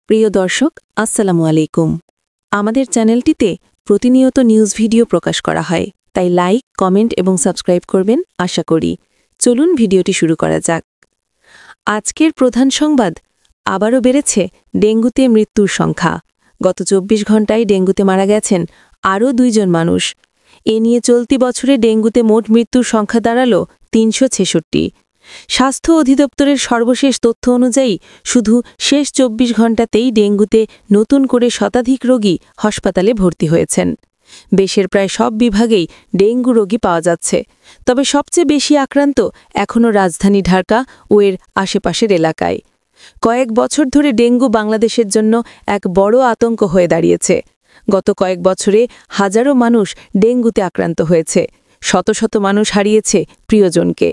প্রিয় দর্শক, আসসালামু আলাইকুম। আমাদের চ্যানেলটিতে প্রতিনিয়ত নিউজ ভিডিও প্রকাশ করা হয়, তাই লাইক, কমেন্ট এবং সাবস্ক্রাইব করবেন আশা করি। চলুন ভিডিওটি শুরু করা যাক। আজকের প্রধান সংবাদ, আবারও বেড়েছে ডেঙ্গুতে মৃত্যুর সংখ্যা। গত ২৪ ঘণ্টায় ডেঙ্গুতে মারা গেছেন আরও ২ জন মানুষ। এ নিয়ে চলতি বছরে ডেঙ্গুতে মোট মৃত্যুর সংখ্যা দাঁড়াল ৩৬৬। স্বাস্থ্য অধিদপ্তরের সর্বশেষ তথ্য অনুযায়ী শুধু শেষ ২৪ ঘণ্টাতেই ডেঙ্গুতে নতুন করে শতাধিক রোগী হাসপাতালে ভর্তি হয়েছেন। দেশের প্রায় সব বিভাগেই ডেঙ্গু রোগী পাওয়া যাচ্ছে, তবে সবচেয়ে বেশি আক্রান্ত এখনও রাজধানী ঢাকা ও এর আশেপাশের এলাকায়। কয়েক বছর ধরে ডেঙ্গু বাংলাদেশের জন্য এক বড় আতঙ্ক হয়ে দাঁড়িয়েছে। গত কয়েক বছরে হাজারো মানুষ ডেঙ্গুতে আক্রান্ত হয়েছে, শত শত মানুষ হারিয়েছে প্রিয়জনকে।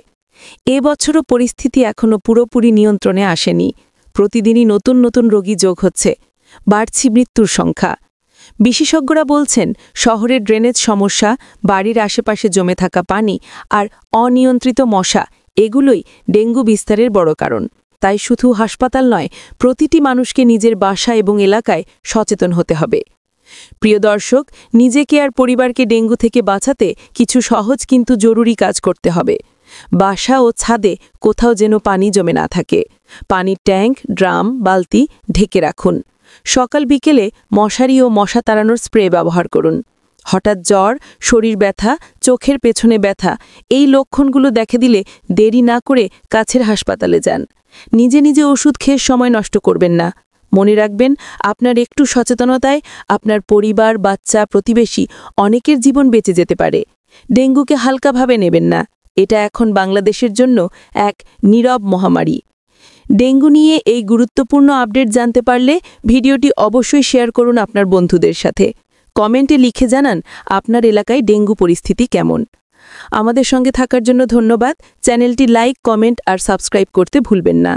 এ বছরও পরিস্থিতি এখনও পুরোপুরি নিয়ন্ত্রণে আসেনি। প্রতিদিনই নতুন নতুন রোগী যোগ হচ্ছে, বাড়ছে মৃত্যুর সংখ্যা। বিশেষজ্ঞরা বলছেন, শহরের ড্রেনেজ সমস্যা, বাড়ির আশেপাশে জমে থাকা পানি আর অনিয়ন্ত্রিত মশা এগুলোই ডেঙ্গু বিস্তারের বড় কারণ। তাই শুধু হাসপাতাল নয়, প্রতিটি মানুষকে নিজের বাসা এবং এলাকায় সচেতন হতে হবে। প্রিয় দর্শক, নিজেকে আর পরিবারকে ডেঙ্গু থেকে বাঁচাতে কিছু সহজ কিন্তু জরুরি কাজ করতে হবে। বাসা ও ছাদে কোথাও যেন পানি জমে না থাকে। পানির ট্যাঙ্ক, ড্রাম, বালতি ঢেকে রাখুন। সকাল বিকেলে মশারি ও মশা তাড়ানোর স্প্রে ব্যবহার করুন। হঠাৎ জ্বর, শরীর ব্যথা, চোখের পেছনে ব্যথা এই লক্ষণগুলো দেখা দিলে দেরি না করে কাছের হাসপাতালে যান। নিজে নিজে ওষুধ খেয়ে সময় নষ্ট করবেন না। মনে রাখবেন, আপনার একটু সচেতনতায় আপনার পরিবার, বাচ্চা, প্রতিবেশী অনেকের জীবন বেঁচে যেতে পারে। ডেঙ্গুকে হালকাভাবে নেবেন না। এটা এখন বাংলাদেশের জন্য এক নীরব মহামারী। ডেঙ্গু নিয়ে এই গুরুত্বপূর্ণ আপডেট জানতে পারলে ভিডিওটি অবশ্যই শেয়ার করুন আপনার বন্ধুদের সাথে। কমেন্টে লিখে জানান আপনার এলাকায় ডেঙ্গু পরিস্থিতি কেমন। আমাদের সঙ্গে থাকার জন্য ধন্যবাদ। চ্যানেলটি লাইক, কমেন্ট আর সাবস্ক্রাইব করতে ভুলবেন না।